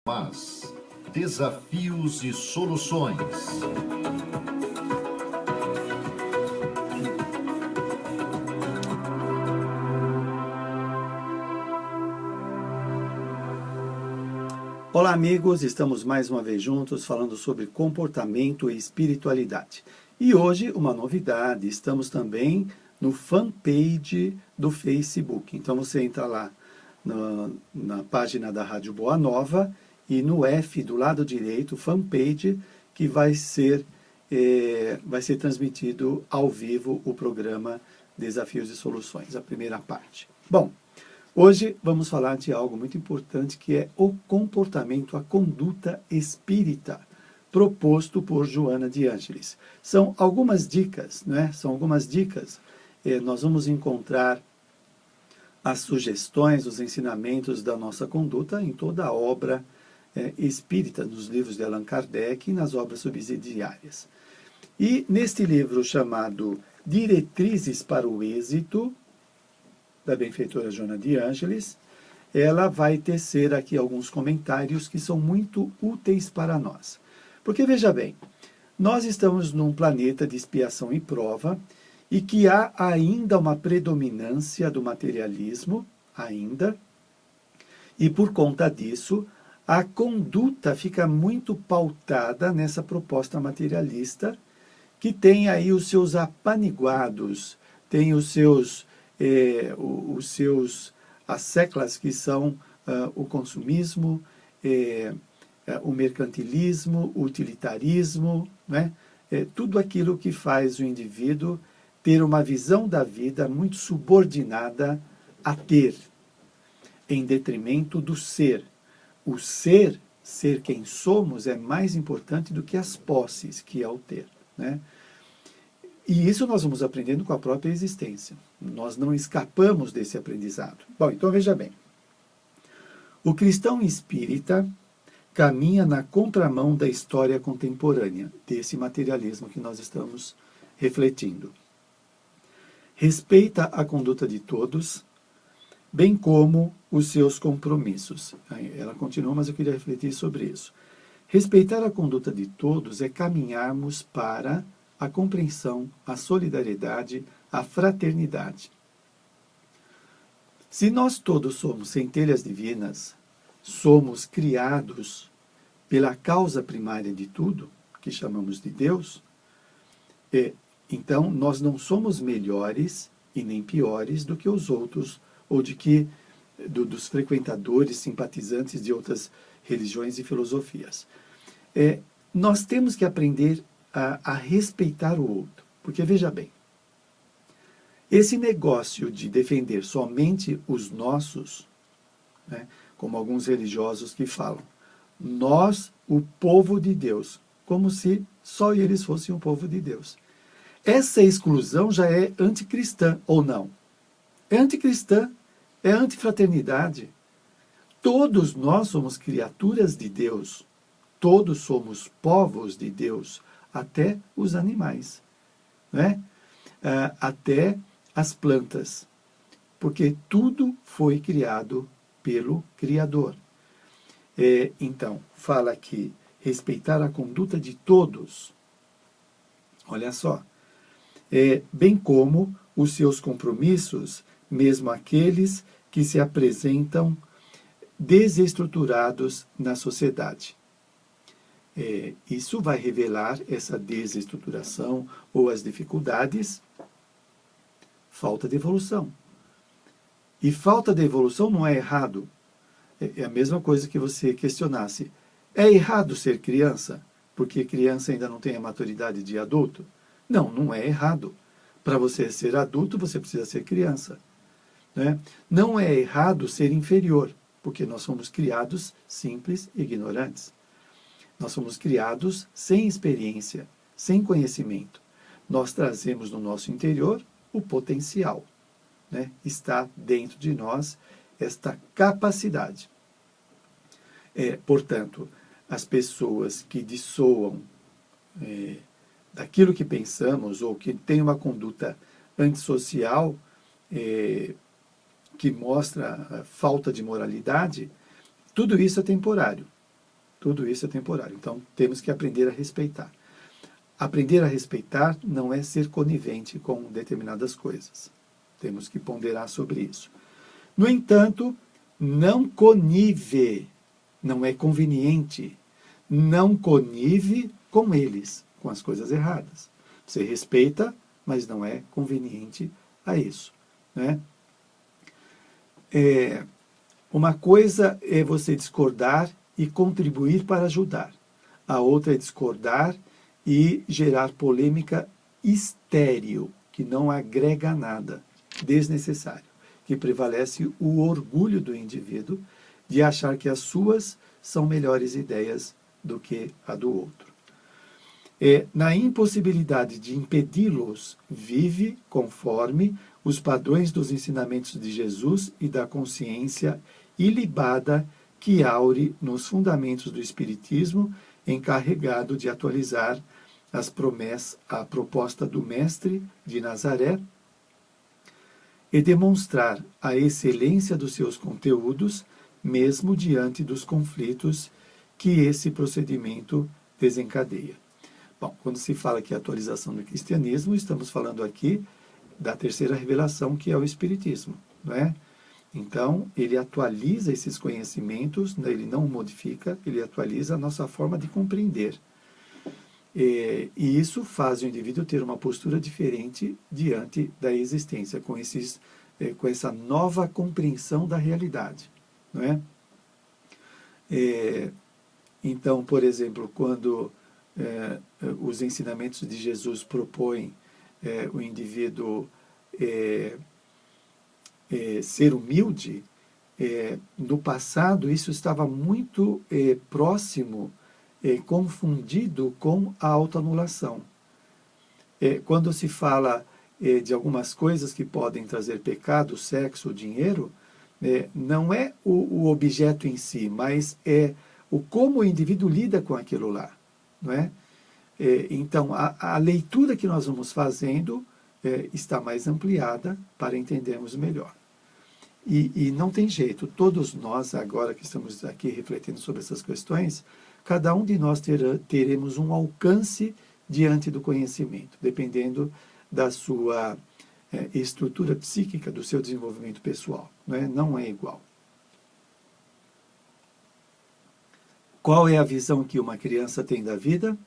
Mas desafios e soluções. Olá amigos, estamos mais uma vez juntos falando sobre comportamento e espiritualidade. E hoje uma novidade, estamos também no fanpage do Facebook. Então você entra lá na página da Rádio Boa Nova e no F do lado direito, fanpage, que vai ser transmitido ao vivo o programa Desafios e Soluções, a primeira parte. Bom, hoje vamos falar de algo muito importante que é o comportamento, a conduta espírita, proposto por Joana de Ângeles. São algumas dicas, né? São algumas dicas. Nós vamos encontrar as sugestões, os ensinamentos da nossa conduta em toda a obra espírita, nos livros de Allan Kardec e nas obras subsidiárias. E neste livro chamado Diretrizes para o Êxito, da benfeitora Joana de Ângeles, ela vai tecer aqui alguns comentários que são muito úteis para nós. Porque, veja bem, nós estamos num planeta de expiação e prova, e que há ainda uma predominância do materialismo, ainda, e por conta disso, a conduta fica muito pautada nessa proposta materialista, que tem aí os seus apaniguados, tem as seclas que são o consumismo, o mercantilismo, o utilitarismo, né? Tudo aquilo que faz o indivíduo ter uma visão da vida muito subordinada a ter, em detrimento do ser. O ser quem somos, é mais importante do que as posses, que é o ter, né? E isso nós vamos aprendendo com a própria existência. Nós não escapamos desse aprendizado. Bom, então veja bem. O cristão espírita caminha na contramão da história contemporânea, desse materialismo que nós estamos refletindo. Respeita a conduta de todos, bem como os seus compromissos. Ela continua, mas eu queria refletir sobre isso. Respeitar a conduta de todos é caminharmos para a compreensão, a solidariedade, a fraternidade. Se nós todos somos centelhas divinas, somos criados pela causa primária de tudo, que chamamos de Deus, então nós não somos melhores e nem piores do que os outros, ou dos frequentadores, simpatizantes de outras religiões e filosofias. Nós temos que aprender a respeitar o outro. Porque, veja bem, esse negócio de defender somente os nossos, né, como alguns religiosos que falam, nós, o povo de Deus, como se só eles fossem o povo de Deus. Essa exclusão já é anticristã, ou não? É anticristã, é antifraternidade. Todos nós somos criaturas de Deus, todos somos povos de Deus, até os animais, né? Até as plantas, porque tudo foi criado pelo Criador. Então, fala aqui, respeitar a conduta de todos, olha só, bem como os seus compromissos, mesmo aqueles que se apresentam desestruturados na sociedade. Isso vai revelar essa desestruturação ou as dificuldades, falta de evolução. E falta de evolução não é errado. É a mesma coisa que você questionasse. É errado ser criança, porque criança ainda não tem a maturidade de adulto? Não, não é errado. Para você ser adulto, você precisa ser criança, né? Não é errado ser inferior, porque nós somos criados simples e ignorantes. Nós somos criados sem experiência, sem conhecimento. Nós trazemos no nosso interior o potencial, né? Está dentro de nós esta capacidade. Portanto, as pessoas que dissoam daquilo que pensamos ou que têm uma conduta antissocial, que mostra a falta de moralidade, tudo isso é temporário. Tudo isso é temporário. Então, temos que aprender a respeitar. Aprender a respeitar não é ser conivente com determinadas coisas. Temos que ponderar sobre isso. No entanto, não conive, não é conveniente, não conive com eles, com as coisas erradas. Você respeita, mas não é conveniente a isso, né? Uma coisa é você discordar e contribuir para ajudar. A outra é discordar e gerar polêmica estéril, que não agrega nada, desnecessário, que prevalece o orgulho do indivíduo de achar que as suas são melhores ideias do que a do outro. Na impossibilidade de impedi-los, vive conforme os padrões dos ensinamentos de Jesus e da consciência ilibada que aure nos fundamentos do Espiritismo, encarregado de atualizar a proposta do Mestre de Nazaré e demonstrar a excelência dos seus conteúdos, mesmo diante dos conflitos que esse procedimento desencadeia. Bom, quando se fala que atualização do cristianismo, estamos falando aqui da terceira revelação, que é o Espiritismo, não é? Então, ele atualiza esses conhecimentos, ele não modifica, ele atualiza a nossa forma de compreender. E isso faz o indivíduo ter uma postura diferente diante da existência, com essa nova compreensão da realidade, não é? Então, por exemplo, quando os ensinamentos de Jesus propõem o indivíduo ser humilde, no passado isso estava muito próximo, confundido com a autoanulação. Quando se fala de algumas coisas que podem trazer pecado, sexo, dinheiro, não é o objeto em si, mas é o como o indivíduo lida com aquilo lá, não é? Então, a leitura que nós vamos fazendo está mais ampliada para entendermos melhor. E não tem jeito, todos nós, agora que estamos aqui refletindo sobre essas questões, cada um de nós teremos um alcance diante do conhecimento, dependendo da sua estrutura psíquica, do seu desenvolvimento pessoal. Não é igual. Qual é a visão que uma criança tem da vida?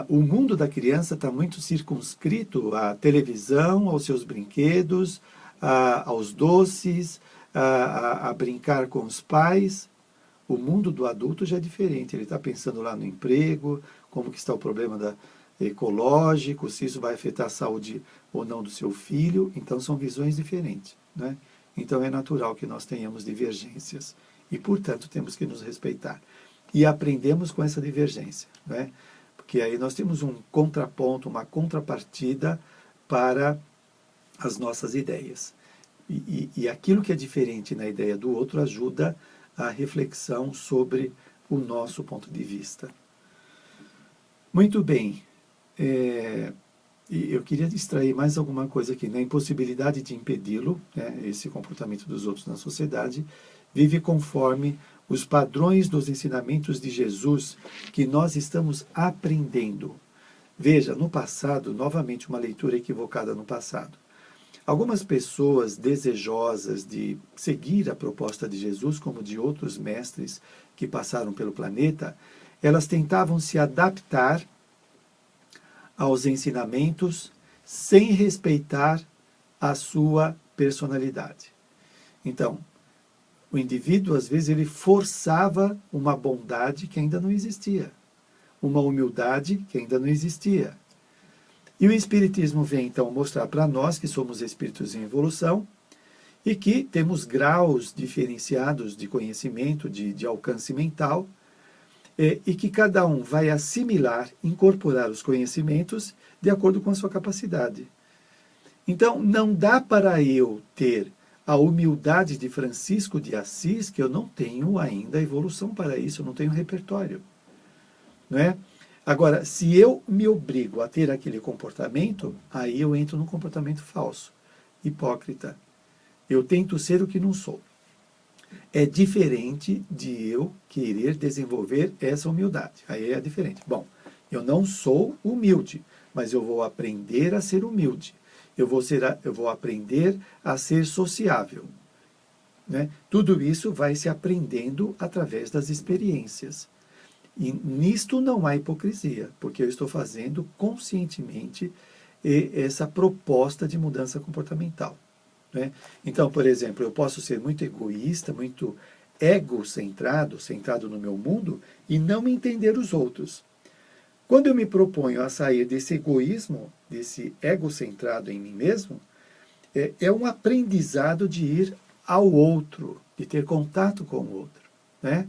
O mundo da criança está muito circunscrito à televisão, aos seus brinquedos, aos doces, a brincar com os pais. O mundo do adulto já é diferente, ele está pensando lá no emprego, como que está o problema ecológico, se isso vai afetar a saúde ou não do seu filho. Então são visões diferentes, né? Então é natural que nós tenhamos divergências e, portanto, temos que nos respeitar. E aprendemos com essa divergência, né? Porque aí nós temos um contraponto, uma contrapartida para as nossas ideias. E aquilo que é diferente na ideia do outro ajuda a reflexão sobre o nosso ponto de vista. Muito bem. Eu queria extrair mais alguma coisa aqui. Na impossibilidade de impedi-lo, esse comportamento dos outros na sociedade, vive conforme os padrões dos ensinamentos de Jesus que nós estamos aprendendo. Veja, no passado, novamente uma leitura equivocada no passado. Algumas pessoas desejosas de seguir a proposta de Jesus, como de outros mestres que passaram pelo planeta, elas tentavam se adaptar aos ensinamentos sem respeitar a sua personalidade. Então, o indivíduo, às vezes, ele forçava uma bondade que ainda não existia, uma humildade que ainda não existia. E o Espiritismo vem, então, mostrar para nós que somos espíritos em evolução e que temos graus diferenciados de conhecimento, de alcance mental, e que cada um vai assimilar, incorporar os conhecimentos de acordo com a sua capacidade. Então, não dá para eu ter a humildade de Francisco de Assis, que eu não tenho ainda evolução para isso, eu não tenho repertório, não é? Agora, se eu me obrigo a ter aquele comportamento, aí eu entro num comportamento falso, hipócrita. Eu tento ser o que não sou. É diferente de eu querer desenvolver essa humildade. Aí é diferente. Bom, eu não sou humilde, mas eu vou aprender a ser humilde. Eu vou aprender a ser sociável. Né? Tudo isso vai se aprendendo através das experiências. E nisto não há hipocrisia, porque eu estou fazendo conscientemente essa proposta de mudança comportamental. Né? Então, por exemplo, eu posso ser muito egoísta, muito egocentrado, centrado no meu mundo, e não entender os outros. Quando eu me proponho a sair desse egoísmo, desse egocentrado em mim mesmo, é um aprendizado de ir ao outro, de ter contato com o outro. Né?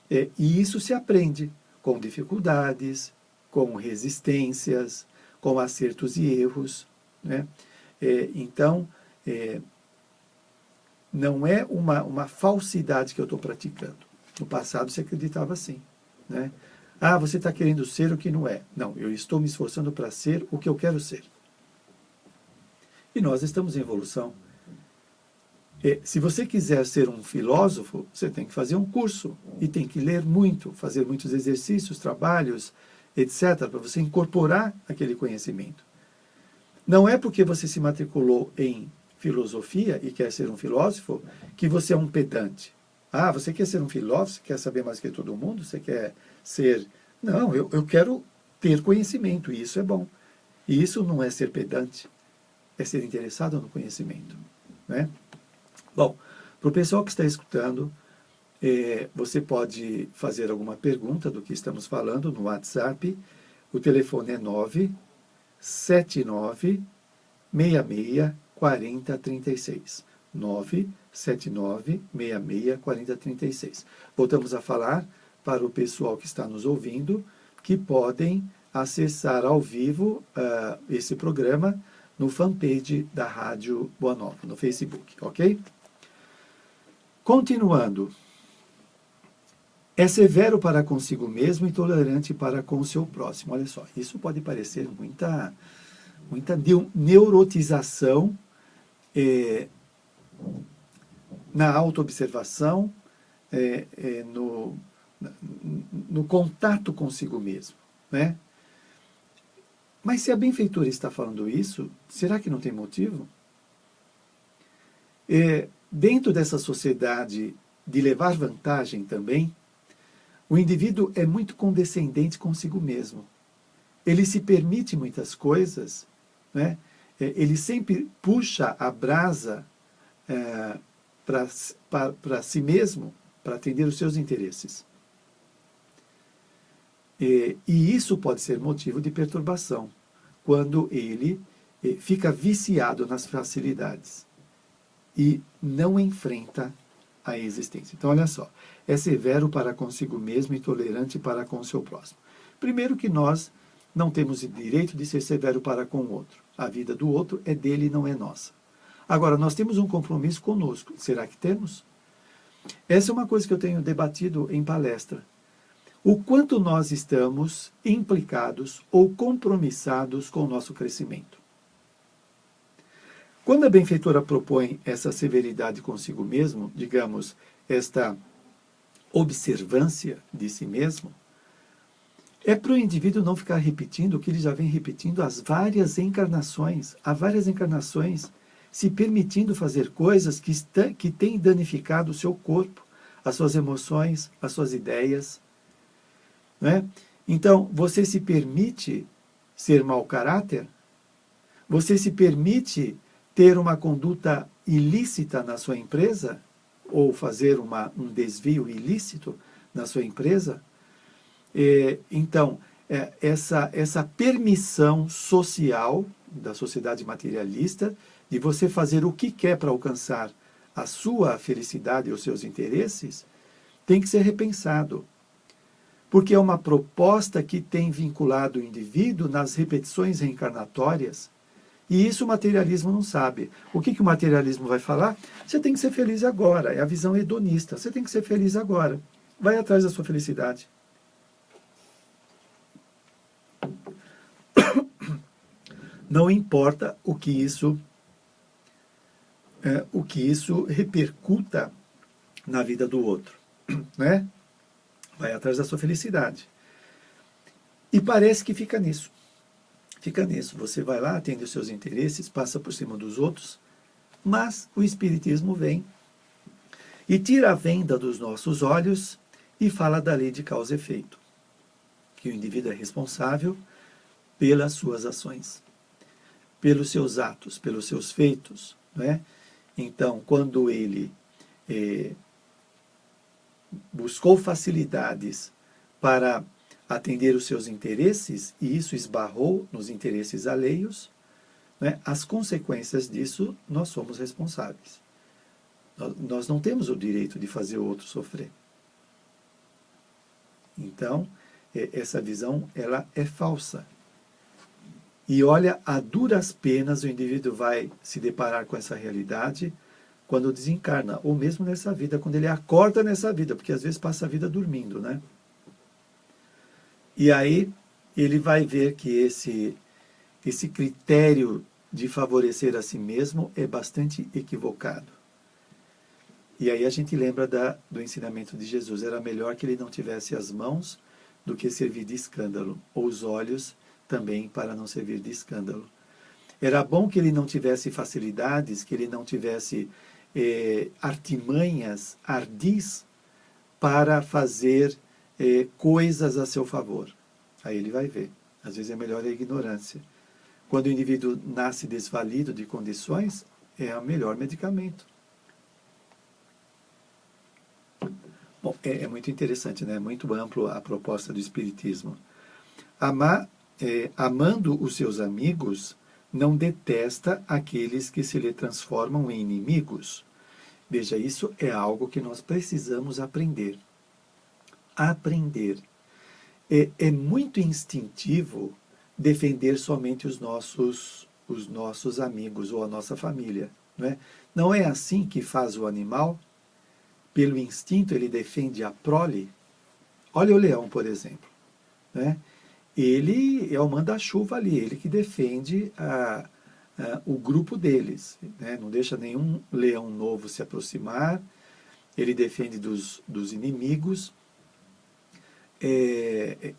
E isso se aprende com dificuldades, com resistências, com acertos e erros. Né? Então, não é uma falsidade que eu estou praticando. No passado se acreditava assim. Né? Ah, você está querendo ser o que não é. Não, eu estou me esforçando para ser o que eu quero ser. E nós estamos em evolução. Se você quiser ser um filósofo, você tem que fazer um curso e tem que ler muito, fazer muitos exercícios, trabalhos, etc., para você incorporar aquele conhecimento. Não é porque você se matriculou em filosofia e quer ser um filósofo que você é um pedante. Ah, você quer ser um filósofo, quer saber mais que todo mundo, você quer ser... Não, eu quero ter conhecimento, e isso é bom. E isso não é ser pedante, é ser interessado no conhecimento. Né? Bom, para o pessoal que está escutando, você pode fazer alguma pergunta do que estamos falando no WhatsApp. O telefone é 979-66-4036. 979-66-4036. Voltamos a falar para o pessoal que está nos ouvindo, que podem acessar ao vivo esse programa no fanpage da Rádio Boa Nova, no Facebook, ok? Continuando. É severo para consigo mesmo e tolerante para com o seu próximo. Olha só, isso pode parecer muita neurotização na autoobservação, no contato consigo mesmo. Né? Mas se a benfeitora está falando isso, será que não tem motivo? Dentro dessa sociedade de levar vantagem também, o indivíduo é muito condescendente consigo mesmo. Ele se permite muitas coisas, né? Ele sempre puxa a brasa para si mesmo, para atender os seus interesses. E isso pode ser motivo de perturbação, quando ele fica viciado nas facilidades e não enfrenta a existência. Então, olha só, é severo para consigo mesmo e tolerante para com o seu próximo. Primeiro que nós não temos o direito de ser severo para com o outro. A vida do outro é dele e não é nossa. Agora, nós temos um compromisso conosco. Será que temos? Essa é uma coisa que eu tenho debatido em palestra. O quanto nós estamos implicados ou compromissados com o nosso crescimento. Quando a benfeitora propõe essa severidade consigo mesmo, digamos, esta observância de si mesmo, é para o indivíduo não ficar repetindo o que ele já vem repetindo há várias encarnações, se permitindo fazer coisas que têm danificado o seu corpo, as suas emoções, as suas ideias. Né? Então, você se permite ser mau caráter? Você se permite ter uma conduta ilícita na sua empresa? Ou fazer um desvio ilícito na sua empresa? Então, essa permissão social da sociedade materialista de você fazer o que quer para alcançar a sua felicidade e os seus interesses, tem que ser repensado. Porque é uma proposta que tem vinculado o indivíduo nas repetições reencarnatórias. E isso o materialismo não sabe. O que o materialismo vai falar? Você tem que ser feliz agora. É a visão hedonista. Você tem que ser feliz agora. Vai atrás da sua felicidade. Não importa o que isso repercuta na vida do outro, né? Vai atrás da sua felicidade. E parece que fica nisso. Fica nisso. Você vai lá, atende os seus interesses, passa por cima dos outros, mas o Espiritismo vem e tira a venda dos nossos olhos e fala da lei de causa e efeito, que o indivíduo é responsável pelas suas ações, pelos seus atos, pelos seus feitos, né? Então, quando ele buscou facilidades para atender os seus interesses, e isso esbarrou nos interesses alheios, né, as consequências disso nós somos responsáveis. Nós não temos o direito de fazer o outro sofrer. Então, essa visão ela é falsa. E olha, a duras penas o indivíduo vai se deparar com essa realidade quando desencarna, ou mesmo nessa vida, quando ele acorda nessa vida, porque às vezes passa a vida dormindo, né? E aí ele vai ver que esse critério de favorecer a si mesmo é bastante equivocado. E aí a gente lembra do ensinamento de Jesus. Era melhor que ele não tivesse as mãos do que servir de escândalo, ou os olhos também para não servir de escândalo. Era bom que ele não tivesse facilidades, que ele não tivesse artimanhas, ardis, para fazer coisas a seu favor. Aí ele vai ver. Às vezes é melhor a ignorância. Quando o indivíduo nasce desvalido de condições, é o melhor medicamento. Bom, é muito interessante, né? Muito amplo a proposta do Espiritismo. Amando os seus amigos, não detesta aqueles que se lhe transformam em inimigos. Veja, isso é algo que nós precisamos aprender. Aprender. É muito instintivo defender somente os nossos amigos ou a nossa família. Não é? Não é assim que faz o animal? Pelo instinto ele defende a prole. Olha o leão, por exemplo. Né? Ele é o manda-chuva ali, ele que defende o grupo deles. Né? Não deixa nenhum leão novo se aproximar, ele defende dos inimigos.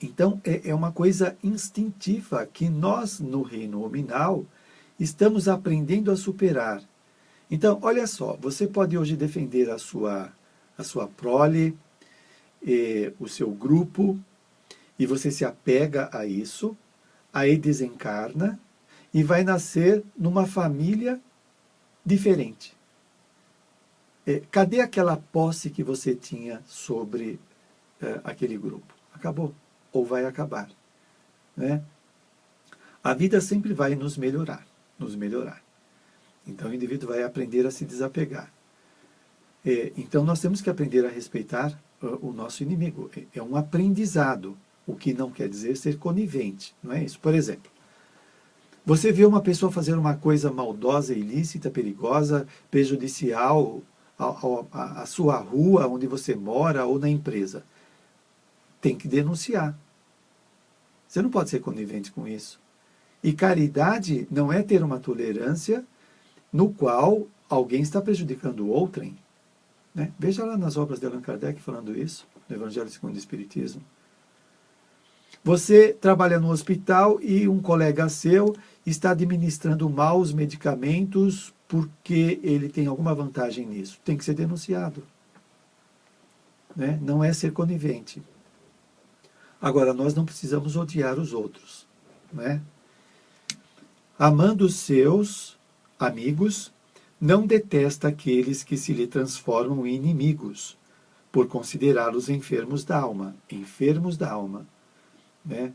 Então, é uma coisa instintiva que nós, no reino hominal, estamos aprendendo a superar. Então, olha só, você pode hoje defender a sua prole, o seu grupo, e você se apega a isso, aí desencarna e vai nascer numa família diferente. Cadê aquela posse que você tinha sobre aquele grupo? Acabou, ou vai acabar. Né? A vida sempre vai nos melhorar, nos melhorar. Então o indivíduo vai aprender a se desapegar. Então nós temos que aprender a respeitar o nosso inimigo. É um aprendizado, o que não quer dizer ser conivente, não é isso? Por exemplo, você vê uma pessoa fazer uma coisa maldosa, ilícita, perigosa, prejudicial à sua rua, onde você mora, ou na empresa. Tem que denunciar. Você não pode ser conivente com isso. E caridade não é ter uma tolerância no qual alguém está prejudicando outrem. Né? Veja lá nas obras de Allan Kardec falando isso, no Evangelho segundo o Espiritismo. Você trabalha no hospital e um colega seu está administrando mal os medicamentos porque ele tem alguma vantagem nisso. Tem que ser denunciado. Né? Não é ser conivente. Agora, nós não precisamos odiar os outros. Né? Amando os seus amigos, não detesta aqueles que se lhe transformam em inimigos, por considerá-los enfermos da alma. Enfermos da alma. Né?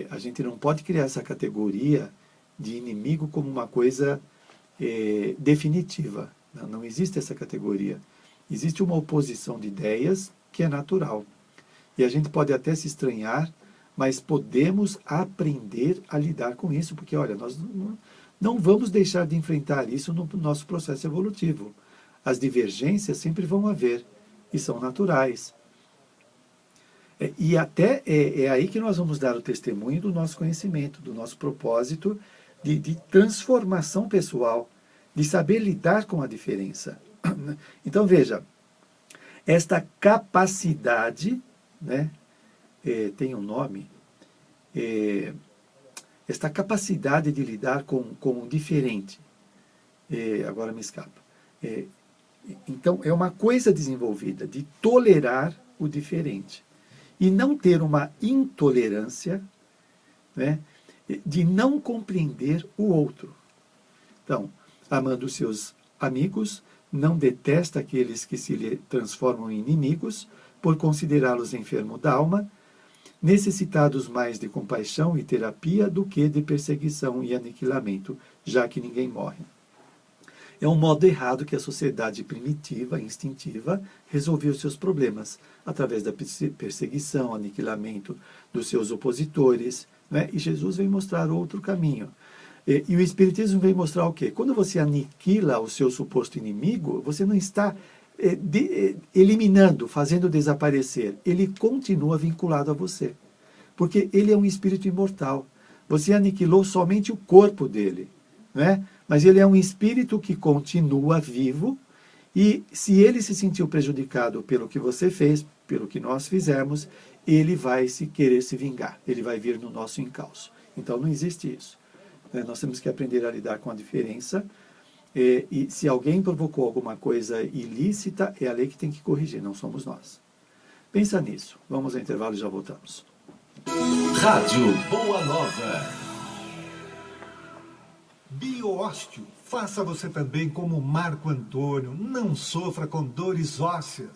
A gente não pode criar essa categoria de inimigo como uma coisa definitiva. Não existe essa categoria. Existe uma oposição de ideias que é natural. E a gente pode até se estranhar, mas podemos aprender a lidar com isso, porque, olha, nós não vamos deixar de enfrentar isso no nosso processo evolutivo. As divergências sempre vão haver, e são naturais. E até é aí que nós vamos dar o testemunho do nosso conhecimento, do nosso propósito de transformação pessoal, de saber lidar com a diferença. Então, veja, esta capacidade, né, tem um nome, esta capacidade de lidar com o diferente, agora me escapa. Então, é uma coisa desenvolvida de tolerar o diferente e não ter uma intolerância, né, de não compreender o outro. Então, amando os seus amigos, não detesta aqueles que se lhe transformam em inimigos, por considerá-los enfermos da alma, necessitados mais de compaixão e terapia do que de perseguição e aniquilamento, já que ninguém morre. É um modo errado que a sociedade primitiva, instintiva, resolveu seus problemas, através da perseguição, aniquilamento dos seus opositores, né? E Jesus vem mostrar outro caminho. E o Espiritismo vem mostrar o quê? Quando você aniquila o seu suposto inimigo, você não está eliminando, fazendo desaparecer. Ele continua vinculado a você. Porque ele é um espírito imortal. Você aniquilou somente o corpo dele, né? Mas ele é um espírito que continua vivo, e se ele se sentiu prejudicado pelo que você fez, pelo que nós fizemos, ele vai querer se vingar, ele vai vir no nosso encalço. Então não existe isso. Nós temos que aprender a lidar com a diferença, e se alguém provocou alguma coisa ilícita, é a lei que tem que corrigir, não somos nós. Pensa nisso. Vamos ao intervalo e já voltamos. Rádio Boa Nova. Bioósteo. Faça você também como Marco Antônio. Não sofra com dores ósseas.